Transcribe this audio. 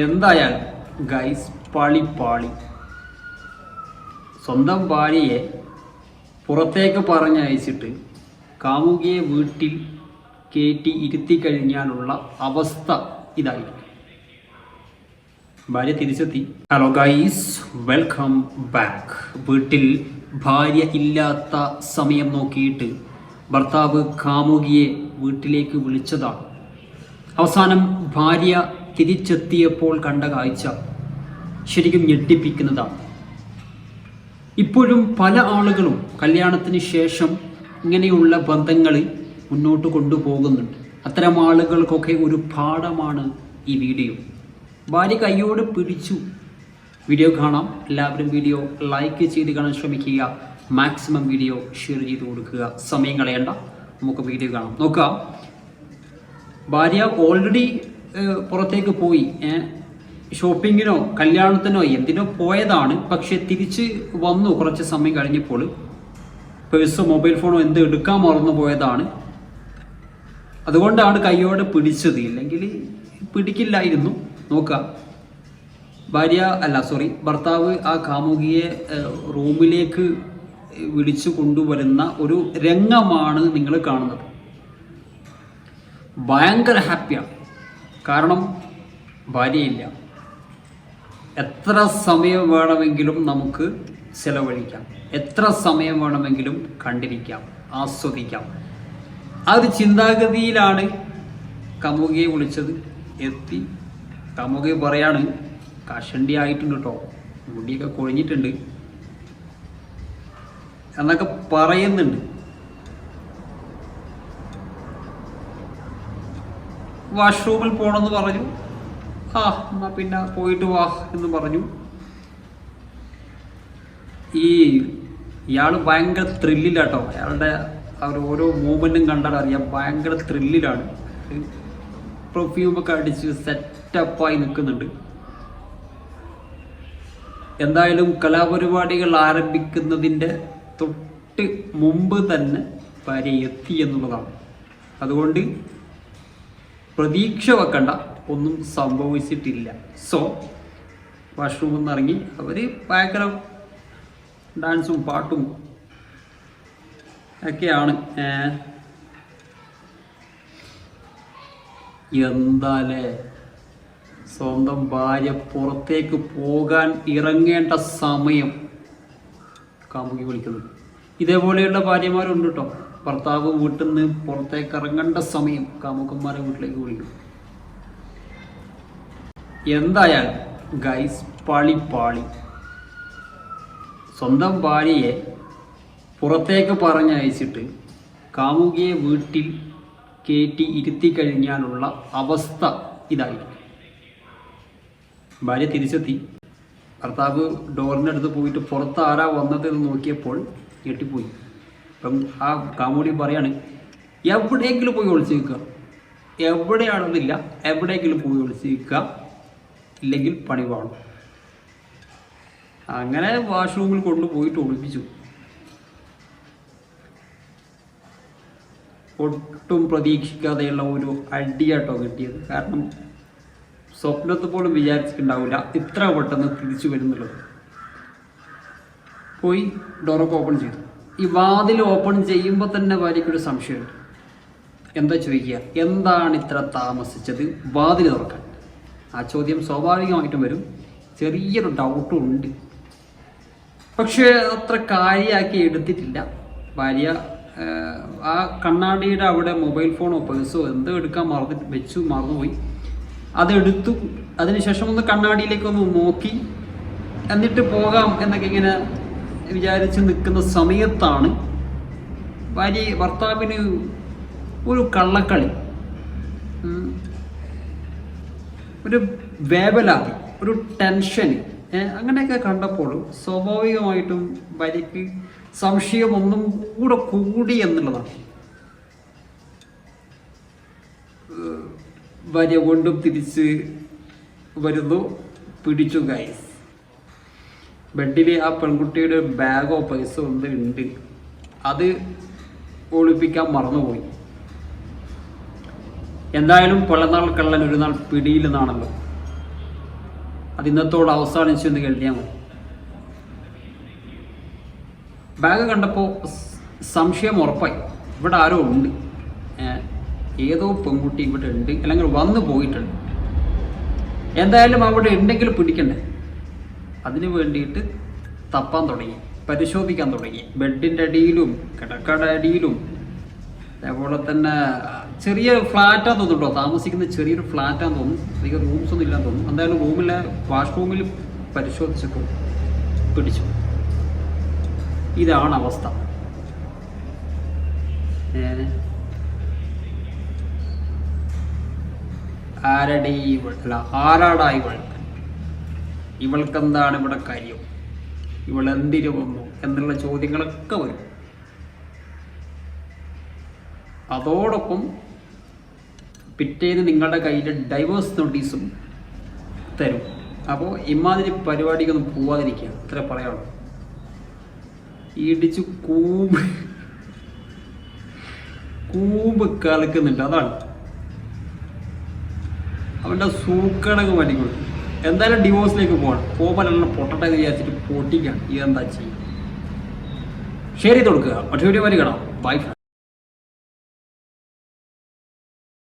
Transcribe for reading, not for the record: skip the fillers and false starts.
എന്തായാലും ഗൈസ് പാളി സ്വന്തം ഭാര്യയെ പുറത്തേക്ക് പറഞ്ഞയച്ചിട്ട് കാമുകിയെ വീട്ടിൽ കയറ്റി ഇരുത്തി കഴിഞ്ഞാലുള്ള അവസ്ഥ ഇതായി. ഭാര്യ തിരിച്ചെത്തി. Hello guys, welcome back. വീട്ടിൽ ഭാര്യ ഇല്ലാത്ത സമയം നോക്കിയിട്ട് ഭർത്താവ് കാമുകിയെ വീട്ടിലേക്ക് വിളിച്ചതാണ്. അവസാനം ഭാര്യ തിരിച്ചെത്തിയപ്പോൾ കണ്ട കാഴ്ച ശരിക്കും ഞെട്ടിപ്പിക്കുന്നതാണ്. ഇപ്പോഴും പല ആളുകളും കല്യാണത്തിന് ശേഷം ഇങ്ങനെയുള്ള ബന്ധങ്ങൾ മുന്നോട്ട് കൊണ്ടുപോകുന്നുണ്ട്. അത്തരം ആളുകൾക്കൊക്കെ ഒരു പാഠമാണ് ഈ വീഡിയോ. ഭാര്യ കൈയോട് പിടിച്ചു. വീഡിയോ കാണാം. എല്ലാവരും വീഡിയോ ലൈക്ക് ചെയ്ത് കാണാൻ ശ്രമിക്കുക. മാക്സിമം വീഡിയോ ഷെയർ ചെയ്ത് കൊടുക്കുക. സമയം കളയണ്ട, നമുക്ക് വീഡിയോ കാണാം. നോക്കാം. ഭാര്യ ഓൾറെഡി പുറത്തേക്ക് പോയി, ഷോപ്പിങ്ങിനോ കല്യാണത്തിനോ എന്തിനോ പോയതാണ്. പക്ഷെ തിരിച്ച് വന്നു കുറച്ച് സമയം കഴിഞ്ഞപ്പോൾ പേഴ്സോ മൊബൈൽ ഫോണോ എന്ത് എടുക്കാൻ മറന്നു പോയതാണ്. അതുകൊണ്ടാണ് കൈയോടെ പിടിച്ചത്, ഇല്ലെങ്കിൽ പിടിക്കില്ലായിരുന്നു. നോക്കാം. ഭർത്താവ് ആ കാമുകിയെ റൂമിലേക്ക് വിളിച്ചു കൊണ്ടുവരുന്ന ഒരു രംഗമാണ് നിങ്ങൾ കാണുന്നത്. ഭയങ്കര ഹാപ്പിയാണ്. കാരണം ഭാര്യയില്ല. എത്ര സമയം വേണമെങ്കിലും നമുക്ക് ചെലവഴിക്കാം, എത്ര സമയം വേണമെങ്കിലും കണ്ടിരിക്കാം, ആസ്വദിക്കാം. ആ ഒരു ചിന്താഗതിയിലാണ് കാമുകിയെ വിളിച്ചത്. എത്തി. കാമുകി പറയാണ്, കഷണ്ടി ആയിട്ടുണ്ട് കേട്ടോ, മുടിയൊക്കെ കൊഴിഞ്ഞിട്ടുണ്ട് എന്നൊക്കെ പറയുന്നുണ്ട്. വാഷ്റൂമിൽ പോകണമെന്ന് പറഞ്ഞു. എന്നാ പിന്നെ പോയിട്ട് വാ എന്ന് പറഞ്ഞു. ഇയാൾ ഭയങ്കര ത്രില്ലിലാട്ടോ. അയാളുടെ ഓരോ മൂവ്മെൻറ്റും കണ്ടാൽ അറിയാം, ഭയങ്കര ത്രില്ലിലാണ്. പെർഫ്യൂമൊക്കെ അടിച്ച് സെറ്റപ്പായി നിൽക്കുന്നുണ്ട്. എന്തായാലും കലാപരിപാടികൾ ആരംഭിക്കുന്നതിൻ്റെ തൊട്ട് മുമ്പ് തന്നെ ഭാര്യ എത്തി എന്നുള്ളതാണ്. അതുകൊണ്ട് പ്രതീക്ഷ വെക്കണ്ട, ഒന്നും സംഭവിച്ചിട്ടില്ല. സോ വാഷ്റൂമിൽ നിന്ന് ഇറങ്ങി അവർ ഭയങ്കര ഡാൻസും പാട്ടും ഒക്കെയാണ്. എന്താലേ, സ്വന്തം ഭാര്യ പുറത്തേക്ക് പോകാൻ ഇറങ്ങേണ്ട സമയം കാമുകി വിളിക്കുന്നത്. ഇതേപോലെയുള്ള ഭാര്യമാരുണ്ട് കേട്ടോ. ഭർത്താവ് വീട്ടിൽ നിന്ന് പുറത്തേക്ക് ഇറങ്ങേണ്ട സമയം കാമുകന്മാരെ വീട്ടിലേക്ക് വിളിക്കും. എന്തായാലും ഗൈസ് പാളി സ്വന്തം ഭാര്യയെ പുറത്തേക്ക് പറഞ്ഞയച്ചിട്ട് കാമുകിയെ വീട്ടിൽ കയറ്റി ഇരുത്തി കഴിഞ്ഞാലുള്ള അവസ്ഥ ഇതായി. ഭാര്യ തിരിച്ചെത്തി. ഭർത്താവ് ഡോറിൻ്റെ അടുത്ത് പോയിട്ട് പുറത്ത് ആരാ വന്നത് എന്ന് നോക്കിയപ്പോൾ ഞെട്ടിപ്പോയി. അപ്പം ആ കാമുകി പറയാണ്, എവിടെയെങ്കിലും പോയി ഒളിച്ച് നിൽക്കുക, എവിടെയാണെന്നില്ല, എവിടെയെങ്കിലും പോയി ഒളിച്ച് നിൽക്കുക, ഇല്ലെങ്കിൽ പണി വാങ്ങും. അങ്ങനെ വാഷ്റൂമിൽ കൊണ്ടുപോയിട്ട് ഒളിപ്പിച്ചു. ഒട്ടും പ്രതീക്ഷിക്കാതെയുള്ള ഒരു അടിയാട്ടോ കിട്ടിയത്. കാരണം സ്വപ്നത്തിൽ പോലും വിചാരിച്ചിട്ടുണ്ടാവില്ല ഇത്ര പെട്ടെന്ന് തിരിച്ചു വരുന്നുള്ളത്. പോയി ഡോറൊക്കെ ഓപ്പൺ ചെയ്തു. ഈ വാതിൽ ഓപ്പൺ ചെയ്യുമ്പോൾ തന്നെ ഭാര്യയ്ക്കൊരു സംശയമുണ്ട്. എന്താ ചോദിക്കുക, എന്താണ് ഇത്ര താമസിച്ചത് വാതിൽ തുറക്കാൻ? ആ ചോദ്യം സ്വാഭാവികമായിട്ടും വരും. ചെറിയൊരു ഡൗട്ടും ഉണ്ട്. പക്ഷേ അത്ര കാര്യമാക്കി എടുത്തിട്ടില്ല ഭാര്യ. ആ കണ്ണാടിയുടെ അവിടെ മൊബൈൽ ഫോണോ പേഴ്സോ എന്തോ എടുക്കാൻ മറന്നുപോയി. അതെടുത്തു. അതിനുശേഷം ഒന്ന് കണ്ണാടിയിലേക്കൊന്ന് നോക്കി, എന്നിട്ട് പോകാം എന്നൊക്കെ ഇങ്ങനെ വിചാരിച്ച് നിൽക്കുന്ന സമയത്താണ് ഭർത്താവിന് ഒരു കള്ളക്കളി, ഒരു വേവലാതി, ഒരു ടെൻഷന് അങ്ങനെയൊക്കെ കണ്ടപ്പോൾ സ്വാഭാവികമായിട്ടും ഭാര്യയ്ക്ക് സംശയം ഒന്നും കൂടി എന്നുള്ളതാണ്. ഭാര്യ കൊണ്ടും തിരിച്ച് വരുന്നു. പിടിച്ചു ഗൈസ്. ബെഡിൽ ആ പെൺകുട്ടിയുടെ ബാഗോ പൈസ ഒന്നും ഉണ്ട്, അത് ഒളിപ്പിക്കാൻ മറന്നുപോയി. എന്തായാലും പലനാൾ കള്ളൻ ഒരു നാൾ പിടിയിലെന്നാണല്ലോ. അത് ഇന്നത്തോട് അവസാനിച്ചു എന്ന് കരുതിയാൽ മതി. ബാഗ് കണ്ടപ്പോൾ സംശയം ഉറപ്പായി, ഇവിടെ ആരോ ഉണ്ട്, ഏതോ പെൺകുട്ടി ഇവിടെ ഉണ്ട്, അല്ലെങ്കിൽ വന്നു പോയിട്ടുണ്ട്. എന്തായാലും അവിടെ ഉണ്ടെങ്കിൽ പിടിക്കണ്ടേ. അതിന് വേണ്ടിയിട്ട് തപ്പാൻ തുടങ്ങി, പരിശോധിക്കാൻ തുടങ്ങി. ബെഡിൻ്റെ അടിയിലും കിടക്കയുടെ അടിയിലും, അതേപോലെ തന്നെ ചെറിയ ഫ്ലാറ്റാന്ന് തോന്നുന്നുണ്ടോ, താമസിക്കുന്ന ചെറിയൊരു ഫ്ലാറ്റാന്ന് തോന്നുന്നു, അധികം റൂംസ് ഒന്നും ഇല്ലാന്ന് തോന്നുന്നു. എന്തായാലും റൂമിലെ വാഷ്റൂമിൽ പരിശോധിച്ചപ്പോൾ പിടിച്ചു. ഇതാണ് അവസ്ഥ. ആരാടാ ഇവൾ, ഇവൾക്കെന്താണ് ഇവിടെ കാര്യം, ഇവൾ എന്തിനു വന്നു എന്നുള്ള ചോദ്യങ്ങളൊക്കെ വരും. അതോടൊപ്പം പിറ്റേന്ന് നിങ്ങളുടെ കയ്യിൽ ഡൈവേഴ്സ് നോട്ടീസും തരും. അപ്പോൾ ഇമാതിരി പരിപാടിക്കൊന്നും പോവാതിരിക്കുക, ഇത്ര പറയാനുള്ളൂ. ഇടിച്ച് കൂമ്പ് കലക്കുന്നുണ്ട്, അതാണ് അവൻ്റെ സൂക്കടങ്ങ് പറ്റിക്കൊള്ളു. എന്തായാലും ഡിവോഴ്സിലേക്ക് പോകണം. പോകുമ്പോൾ പൊട്ടട്ടെ വിചാരിച്ചിട്ട് പൊട്ടിക്കാം. ഇതെന്താ ചെയ്യും? ഷെയർ ചെയ്ത് കൊടുക്കുക. മറ്റൊരു വീഡിയോ കാണാം. ബൈ.